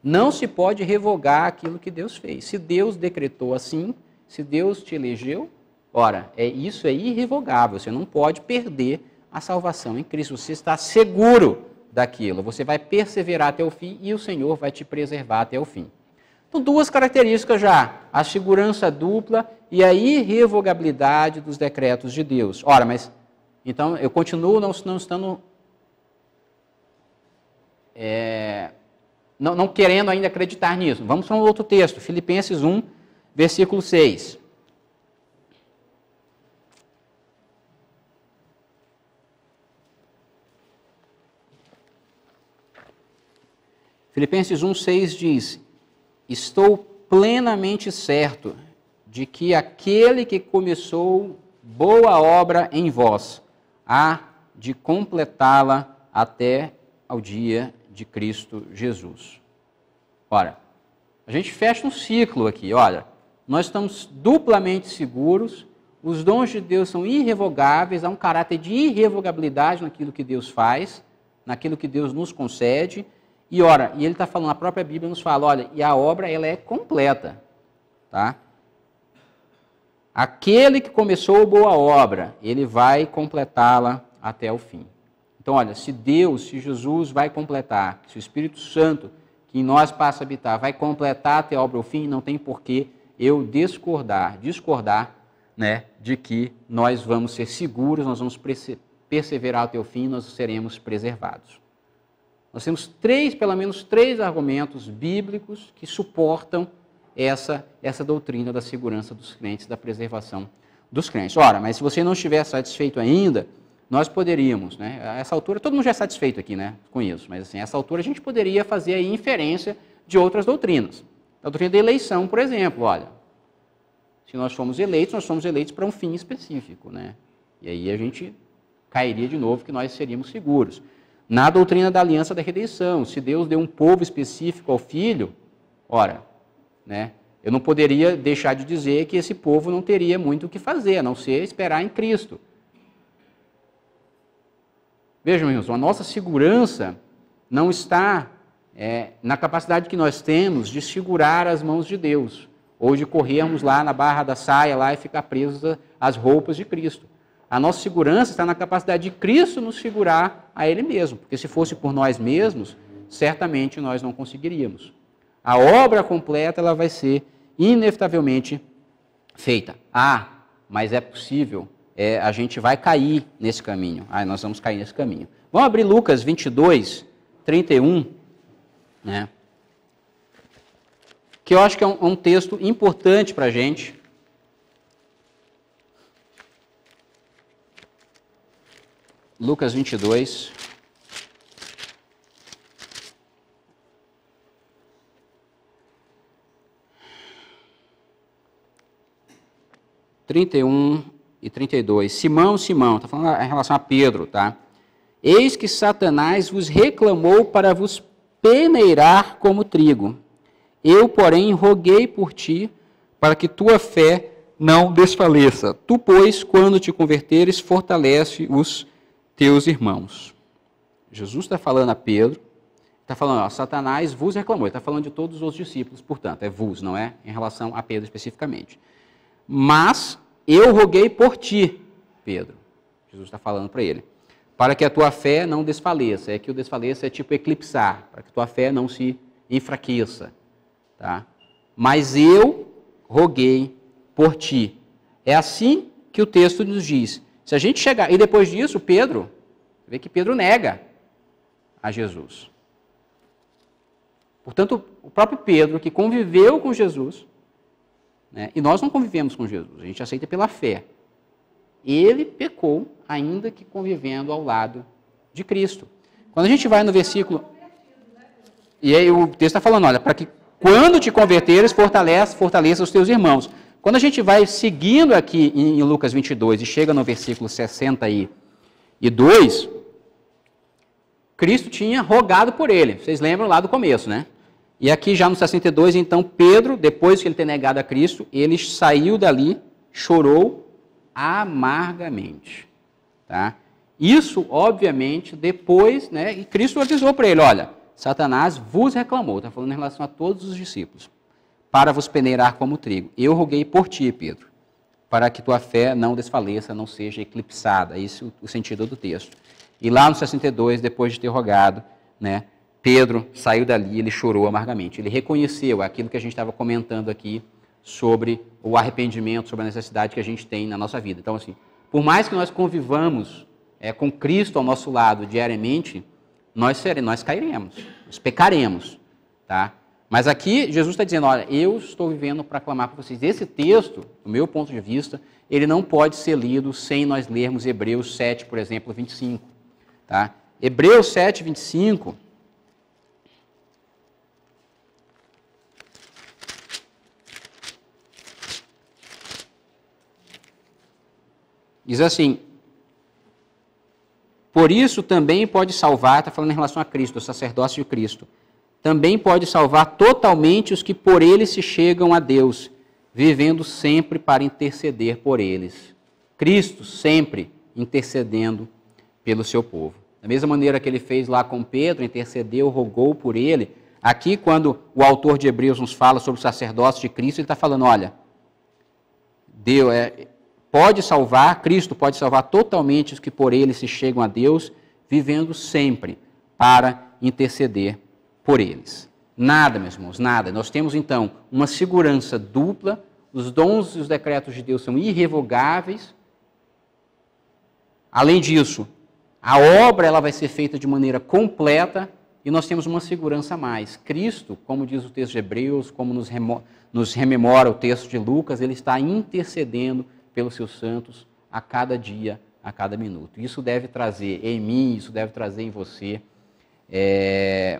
Não se pode revogar aquilo que Deus fez. Se Deus decretou assim, se Deus te elegeu, ora, isso é irrevogável, você não pode perder a salvação em Cristo. Você está seguro daquilo, você vai perseverar até o fim e o Senhor vai te preservar até o fim. Então, duas características já, a segurança dupla e a irrevogabilidade dos decretos de Deus. Ora, mas, então, eu continuo não estando... Não querendo ainda acreditar nisso. Vamos para um outro texto, Filipenses 1, versículo 6. Filipenses 1, 6 diz: estou plenamente certo de que aquele que começou boa obra em vós há de completá-la até ao dia de Cristo Jesus. Ora, a gente fecha um ciclo aqui, olha, nós estamos duplamente seguros, os dons de Deus são irrevogáveis, há um caráter de irrevogabilidade naquilo que Deus faz, naquilo que Deus nos concede, e ora, e ele está falando, a própria Bíblia nos fala, olha, e a obra ela é completa, tá? Aquele que começou boa obra, ele vai completá-la até o fim. Então, olha, se Deus, se Jesus vai completar, se o Espírito Santo, que em nós passa a habitar, vai completar até a obra ao fim, não tem por que eu discordar, né, de que nós vamos ser seguros, nós vamos perseverar até o fim, nós seremos preservados. Nós temos pelo menos três argumentos bíblicos que suportam essa doutrina da segurança dos crentes, da preservação dos crentes. Ora, mas se você não estiver satisfeito ainda, nós poderíamos, né, a essa altura, todo mundo já é satisfeito aqui, né, com isso, mas assim, a essa altura a gente poderia fazer aí inferência de outras doutrinas. A doutrina da eleição, por exemplo, olha, se nós somos eleitos para um fim específico, né, e aí a gente cairia de novo que nós seríamos seguros. Na doutrina da aliança da redenção, se Deus deu um povo específico ao Filho, ora, né, eu não poderia deixar de dizer que esse povo não teria muito o que fazer, a não ser esperar em Cristo. Vejam, irmãos, a nossa segurança não está na capacidade que nós temos de segurar as mãos de Deus, ou de corrermos lá na barra da saia lá e ficar presos às roupas de Cristo. A nossa segurança está na capacidade de Cristo nos segurar a Ele mesmo, porque se fosse por nós mesmos, certamente nós não conseguiríamos. A obra completa ela vai ser inevitavelmente feita. Mas é possível, a gente vai cair nesse caminho. Nós vamos cair nesse caminho. Vamos abrir Lucas 22, 31, né? Que eu acho que é um texto importante para a gente. Lucas 22. E 32. Simão, está falando em relação a Pedro, tá? Eis que Satanás vos reclamou para vos peneirar como trigo. Eu, porém, roguei por ti, para que tua fé não desfaleça. Tu, pois, quando te converteres, fortalece os teus irmãos. Jesus está falando a Pedro, está falando, Satanás vos reclamou, ele está falando de todos os discípulos, portanto, é vos, não é? Em relação a Pedro especificamente. Mas eu roguei por ti, Pedro. Jesus está falando para ele. Para que a tua fé não desfaleça. É que o desfaleça é tipo eclipsar, para que a tua fé não se enfraqueça. Tá? Mas eu roguei por ti. É assim que o texto nos diz. Se a gente chegar... E depois disso, Pedro, você vê que Pedro nega a Jesus. Portanto, o próprio Pedro, que conviveu com Jesus, né, e nós não convivemos com Jesus, a gente aceita pela fé. Ele pecou, ainda que convivendo ao lado de Cristo. Quando a gente vai no versículo... E aí o texto está falando, olha, para que quando te converteres, fortaleça os teus irmãos. Quando a gente vai seguindo aqui em Lucas 22 e chega no versículo 62, Cristo tinha rogado por ele. Vocês lembram lá do começo, né? E aqui já no 62, então, Pedro, depois que ele ter negado a Cristo, ele saiu dali, chorou amargamente. Tá? Isso, obviamente, depois, né? E Cristo avisou para ele, olha, Satanás vos reclamou, está falando em relação a todos os discípulos, para vos peneirar como trigo. Eu roguei por ti, Pedro. para que tua fé não desfaleça, não seja eclipsada. Esse é o sentido do texto. E lá no 62, depois de ter rogado, né, Pedro saiu dali, ele chorou amargamente. Ele reconheceu aquilo que a gente estava comentando aqui sobre o arrependimento, sobre a necessidade que a gente tem na nossa vida. Então, assim, por mais que nós convivamos com Cristo ao nosso lado diariamente, nós cairemos, nós pecaremos, tá? Mas aqui Jesus está dizendo, olha, eu estou vivendo para clamar para vocês. Esse texto, do meu ponto de vista, ele não pode ser lido sem nós lermos Hebreus 7, por exemplo, 25. Tá? Hebreus 7, 25... diz assim, por isso também pode salvar, está falando em relação a Cristo, o sacerdócio de Cristo, também pode salvar totalmente os que por ele se chegam a Deus, vivendo sempre para interceder por eles. Cristo sempre intercedendo pelo seu povo. Da mesma maneira que ele fez lá com Pedro, intercedeu, rogou por ele, aqui quando o autor de Hebreus nos fala sobre o sacerdócio de Cristo, ele está falando, olha, Deus pode salvar, Cristo pode salvar totalmente os que por ele se chegam a Deus, vivendo sempre para interceder por eles. Nada, meus irmãos, nada. Nós temos, então, uma segurança dupla, os dons e os decretos de Deus são irrevogáveis. Além disso, a obra ela vai ser feita de maneira completa e nós temos uma segurança a mais. Cristo, como diz o texto de Hebreus, como nos rememora o texto de Lucas, ele está intercedendo pelos seus santos a cada dia, a cada minuto. Isso deve trazer em mim, isso deve trazer em você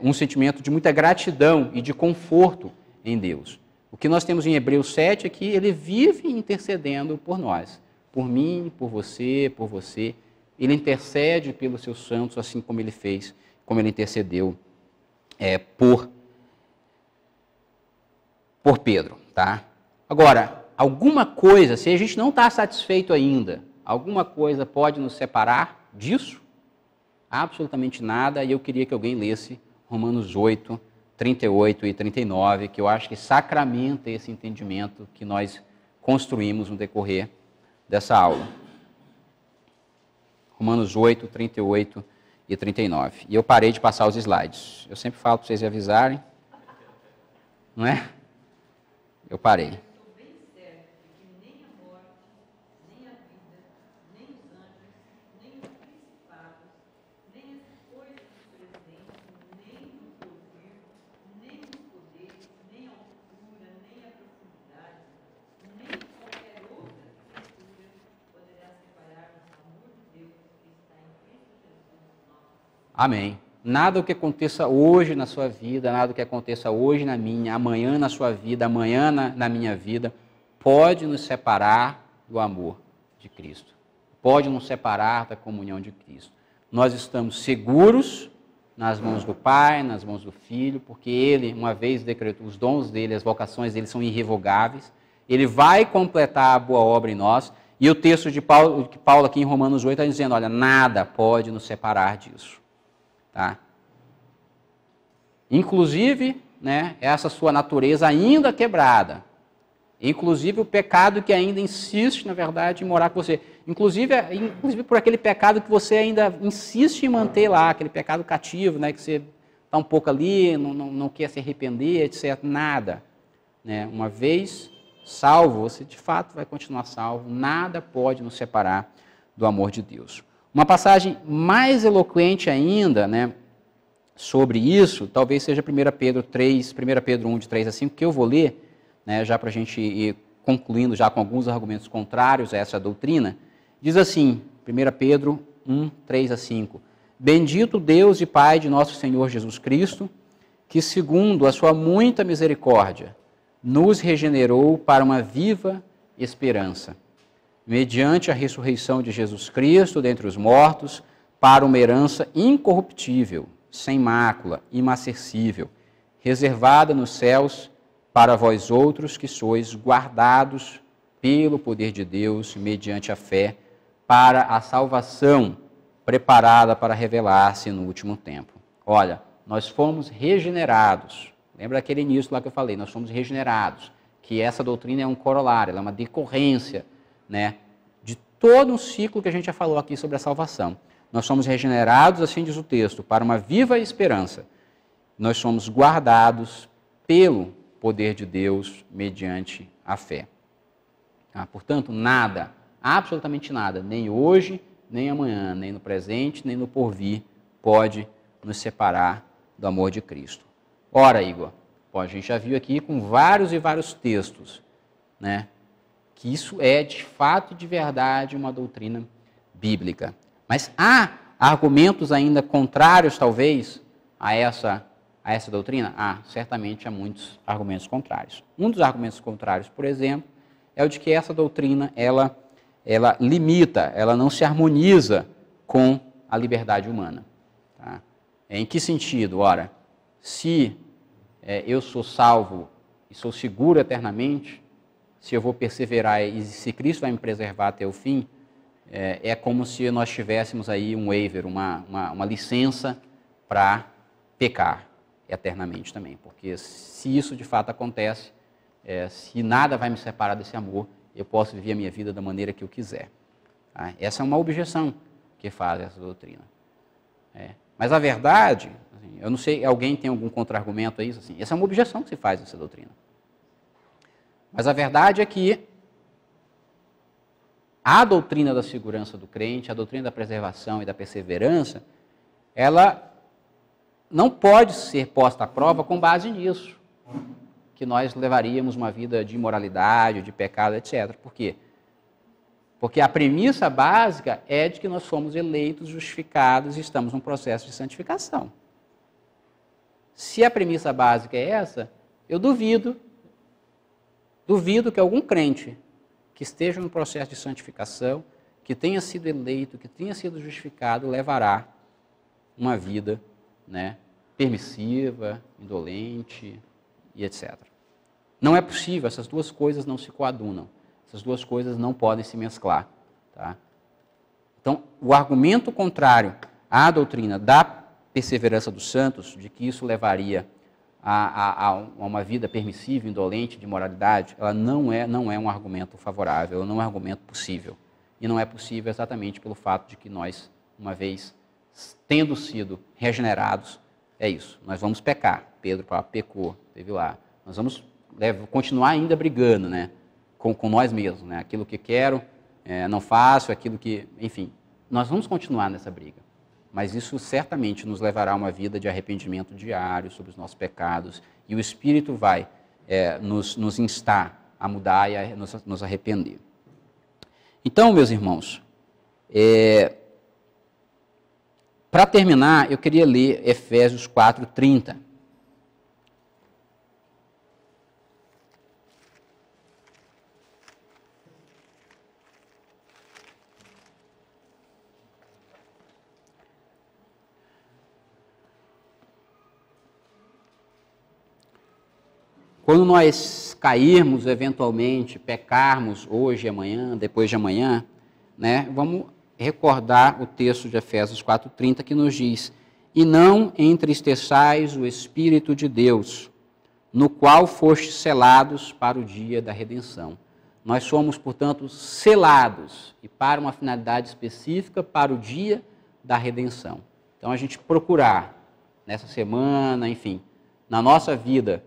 um sentimento de muita gratidão e de conforto em Deus. O que nós temos em Hebreus 7 é que ele vive intercedendo por nós, por mim, por você, por você. Ele intercede pelos seus santos, assim como ele fez, como ele intercedeu por Pedro. Tá? Agora, alguma coisa, se a gente não está satisfeito ainda, alguma coisa pode nos separar disso? Absolutamente nada, e eu queria que alguém lesse Romanos 8, 38 e 39, que eu acho que sacramenta esse entendimento que nós construímos no decorrer dessa aula. Romanos 8, 38 e 39. E eu parei de passar os slides. Eu sempre falo para vocês avisarem, não é? Eu parei. Amém. Nada o que aconteça hoje na sua vida, nada o que aconteça hoje na minha, amanhã na sua vida, amanhã na minha vida, pode nos separar do amor de Cristo. Pode nos separar da comunhão de Cristo. Nós estamos seguros nas mãos do Pai, nas mãos do Filho, porque Ele, uma vez decretou, os dons dEle, as vocações dEle são irrevogáveis. Ele vai completar a boa obra em nós. E o texto de Paulo aqui em Romanos 8 está dizendo, olha, nada pode nos separar disso. Tá? Inclusive, né, essa sua natureza ainda quebrada. Inclusive o pecado que ainda insiste, na verdade, em morar com você. Inclusive por aquele pecado que você ainda insiste em manter lá, aquele pecado cativo, né, que você está um pouco ali, não quer se arrepender, etc. Nada. Né? Uma vez salvo, você de fato vai continuar salvo. Nada pode nos separar do amor de Deus. Uma passagem mais eloquente ainda, né, sobre isso, talvez seja 1 Pedro 1, de 3 a 5, que eu vou ler, né, já para a gente ir concluindo já com alguns argumentos contrários a essa doutrina. Diz assim, 1 Pedro 1, 3 a 5, Bendito Deus e Pai de nosso Senhor Jesus Cristo, que segundo a sua muita misericórdia, nos regenerou para uma viva esperança, mediante a ressurreição de Jesus Cristo dentre os mortos, para uma herança incorruptível, sem mácula, imacessível, reservada nos céus para vós outros que sois guardados pelo poder de Deus, mediante a fé, para a salvação preparada para revelar-se no último tempo. Olha, nós fomos regenerados. Lembra aquele início lá que eu falei? Nós fomos regenerados, que essa doutrina é um corolário, ela é uma decorrência né, de todo um ciclo que a gente já falou aqui sobre a salvação. Nós somos regenerados, assim diz o texto, para uma viva esperança. Nós somos guardados pelo poder de Deus mediante a fé. Portanto, nada, absolutamente nada, nem hoje, nem amanhã, nem no presente, nem no porvir, pode nos separar do amor de Cristo. Ora, Igor, a gente já viu aqui com vários e vários textos, né, que isso é de fato e de verdade uma doutrina bíblica. Mas há argumentos ainda contrários, talvez, a essa doutrina? Certamente há muitos argumentos contrários. Um dos argumentos contrários, por exemplo, é o de que essa doutrina, ela limita, ela não se harmoniza com a liberdade humana. Tá? Em que sentido? Ora, se eu sou salvo e sou seguro eternamente, se eu vou perseverar e se Cristo vai me preservar até o fim, é como se nós tivéssemos aí um waiver, uma licença para pecar eternamente também. Porque se isso de fato acontece, se nada vai me separar desse amor, eu posso viver a minha vida da maneira que eu quiser. Tá? Essa é uma objeção que faz essa doutrina. Mas a verdade, assim, eu não sei, alguém tem algum contra-argumento a isso? Assim, essa é uma objeção que se faz a essa doutrina. Mas a verdade é que a doutrina da segurança do crente, a doutrina da preservação e da perseverança, ela não pode ser posta à prova com base nisso, que nós levaríamos uma vida de imoralidade, de pecado, etc. Por quê? Porque a premissa básica é de que nós somos eleitos, justificados e estamos num processo de santificação. Se a premissa básica é essa, eu duvido que algum crente que esteja no processo de santificação, que tenha sido eleito, que tenha sido justificado, levará uma vida, né, permissiva, indolente e etc. Não é possível, essas duas coisas não se coadunam, essas duas coisas não podem se mesclar. Tá? Então, o argumento contrário à doutrina da perseverança dos santos, de que isso levaria a uma vida permissiva, indolente, de moralidade, ela não é um argumento favorável, não é um argumento possível. E não é possível exatamente pelo fato de que nós, uma vez tendo sido regenerados, é isso, nós vamos pecar. Pedro pecou, teve lá. Nós vamos continuar ainda brigando, né, com nós mesmos. Né, aquilo que quero, não faço, aquilo que... Enfim, nós vamos continuar nessa briga. Mas isso certamente nos levará a uma vida de arrependimento diário sobre os nossos pecados, e o Espírito vai nos instar a mudar e a nos arrepender. Então, meus irmãos, para terminar, eu queria ler Efésios 4:30. Quando nós cairmos, eventualmente, pecarmos hoje e amanhã, depois de amanhã, né, vamos recordar o texto de Efésios 4:30 que nos diz: e não entristeçais o Espírito de Deus, no qual fostes selados para o dia da redenção. Nós somos, portanto, selados, e para uma finalidade específica, para o dia da redenção. Então, a gente procurar, nessa semana, enfim, na nossa vida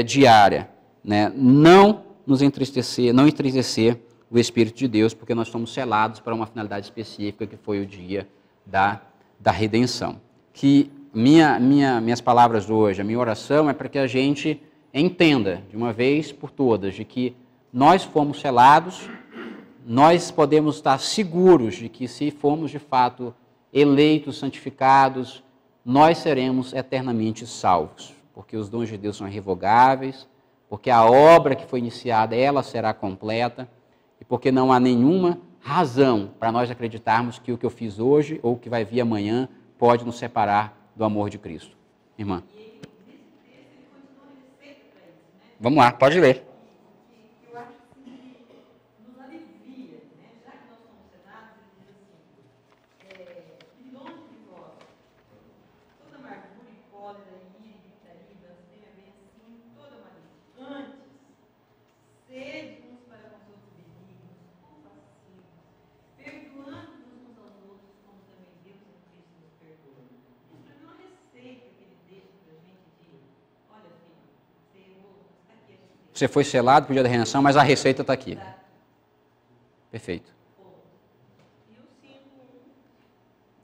diária, né, não nos entristecer, não entristecer o Espírito de Deus, porque nós somos selados para uma finalidade específica, que foi o dia da redenção. Que minhas palavras hoje, a minha oração é para que a gente entenda, de uma vez por todas, de que nós fomos selados, nós podemos estar seguros de que, se formos de fato eleitos, santificados, nós seremos eternamente salvos, porque os dons de Deus são irrevogáveis, porque a obra que foi iniciada, ela será completa, e porque não há nenhuma razão para nós acreditarmos que o que eu fiz hoje ou o que vai vir amanhã pode nos separar do amor de Cristo. Irmã. Vamos lá, pode ler. Eu acho que nos alivia, né? Já que nós somos selados, ele diz assim, e longe de vós, toda amargura e cólera, ira, gritaria, blasfêmia, vem assim, toda malícia. Antes, sede uns para com os outros benignos, Você foi selado por dia da redenção, mas a receita está aqui. Perfeito. E o 5:1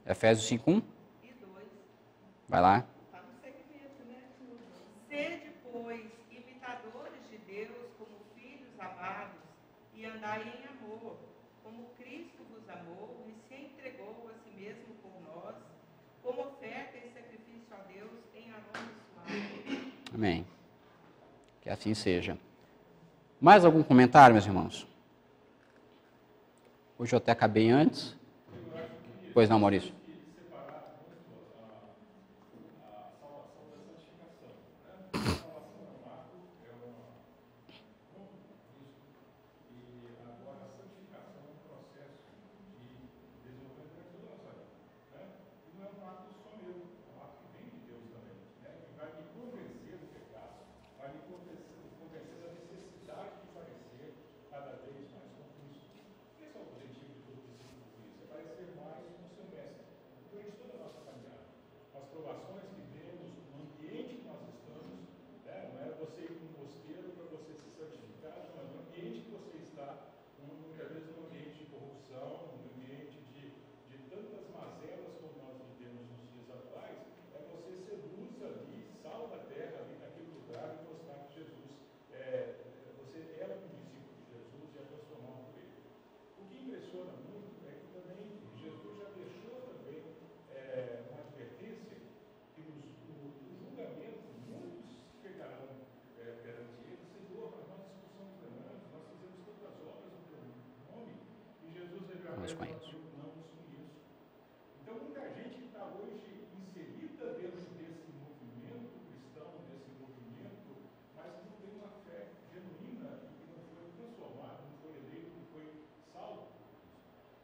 Efésios 5:1. e 2. Vai lá. Está no segmento, né? Sede, pois, imitadores de Deus como filhos amados, e andai em amor, como Cristo vos amou e se entregou a si mesmo por nós, como oferta e sacrifício a Deus em aroma suave. Amém. Que assim seja. Mais algum comentário, meus irmãos? Hoje eu até acabei antes. Pois não, Maurício? Vamos com isso. Então, muita gente está hoje inserida dentro desse movimento cristão, desse movimento, mas não tem uma fé genuína e que não foi transformada, não foi eleito, não foi salvo.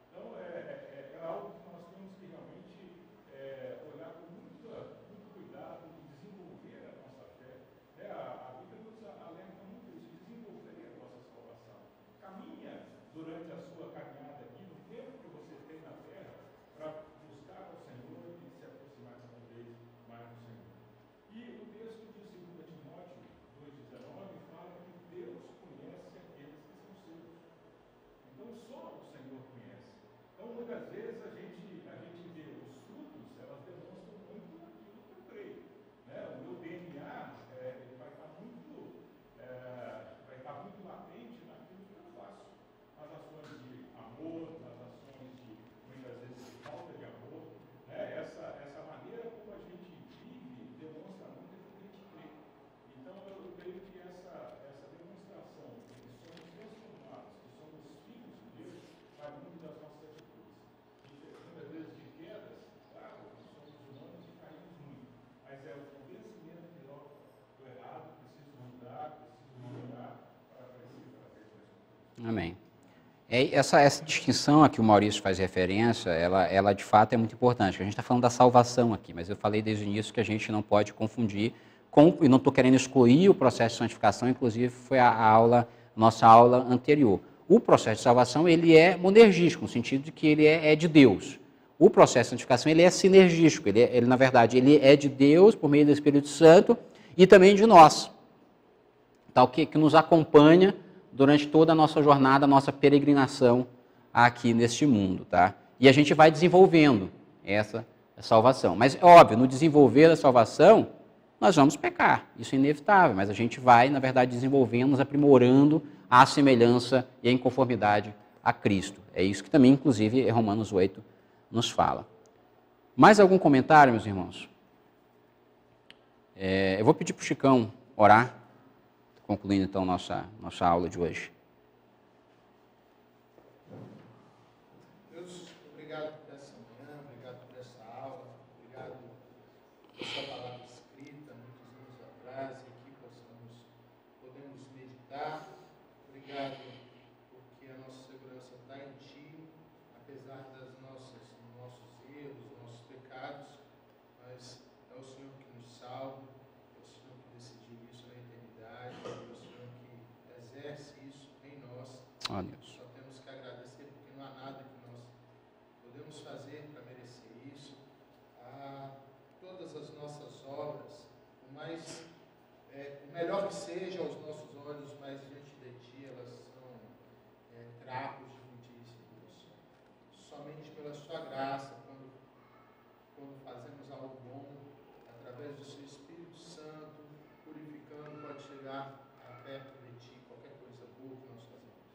Então, é algo que nós temos que realmente olhar com muito cuidado e desenvolver a nossa fé. A Bíblia nos alerta muito isso, desenvolver a nossa salvação. Caminha durante a sua caminhada aqui, no tempo que você tem na terra, para buscar ao Senhor e se aproximar cada vez mais do Senhor. E o texto de 2 Timóteo 2,19 fala que Deus conhece aqueles que são seus. Então só o Senhor conhece. Então muitas vezes a gente vê os frutos, elas demonstram muito aquilo que eu creio. Né? O meu DNA ele vai estar muito latente naquilo que eu faço. Nas ações de amor, nas ações de, muitas vezes, de falta de amor. Né? Essa maneira como a gente vive demonstra muito aquilo que a gente crê. Então eu creio que essa demonstração de que somos transformados, que somos filhos de Deus, vai muito das nossas atitudes. Muitas vezes de quedas, claro, somos humanos e caímos muito. Mas é o convencimento que eu estou errado, preciso mudar, preciso melhorar para crescer cada vez mais. Amém. Essa distinção a que o Maurício faz referência, ela de fato é muito importante. A gente está falando da salvação aqui, mas eu falei desde o início que a gente não pode confundir e não estou querendo excluir o processo de santificação, inclusive foi nossa aula anterior. O processo de salvação, ele é monergístico, no sentido de que ele é de Deus. O processo de santificação, ele é sinergístico, ele na verdade, ele é de Deus por meio do Espírito Santo e também de nós, tal que nos acompanha durante toda a nossa jornada, a nossa peregrinação aqui neste mundo, tá? E a gente vai desenvolvendo essa salvação. Mas, óbvio, no desenvolver da salvação, nós vamos pecar, isso é inevitável, mas a gente vai, na verdade, desenvolvendo, nos aprimorando a semelhança e a inconformidade a Cristo. É isso que também, inclusive, Romanos 8 nos fala. Mais algum comentário, meus irmãos? Eu vou pedir para o Chicão orar, concluindo então nossa aula de hoje. Deus, obrigado por essa manhã, obrigado por essa aula, obrigado por sua palavra escrita muitos anos atrás e aqui podemos meditar. Obrigado porque a nossa segurança está em Ti, apesar dos nossos erros, dos nossos pecados, mas é o Senhor que nos salva. Oh, Deus. Só temos que agradecer porque não há nada que nós podemos fazer para merecer isso. Todas as nossas obras, por mais melhor que seja aos nossos olhos, mas diante de Ti elas são trapos de imundícia, Deus. Somente pela Sua graça, quando fazemos algo bom, através do Seu Espírito Santo, purificando, pode chegar perto de Ti qualquer coisa boa que nós fazemos.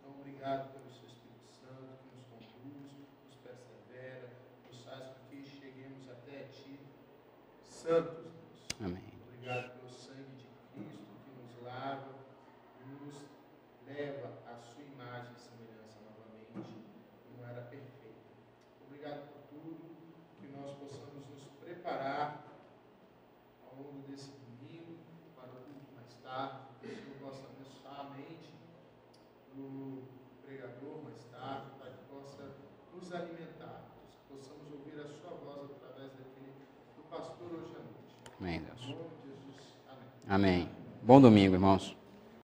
Então, obrigado pelo Seu Espírito Santo, que nos conduz, nos persevera, nos faz com que cheguemos até Ti, santos, Deus. Amém. Obrigado pelo sangue de Cristo que nos lava e nos leva à Sua imagem e semelhança novamente, como era perfeita. Obrigado por tudo, que nós possamos nos preparar ao longo desse domingo para o culto mais tarde, que o Senhor possa abençoar a mente do pregador mais tarde, para que possa nos alimentar, que possamos ouvir a Sua voz através daquele do pastor hoje à noite. Amém, Deus. Em nome de Jesus. Amém. Amém. Bom domingo, irmãos.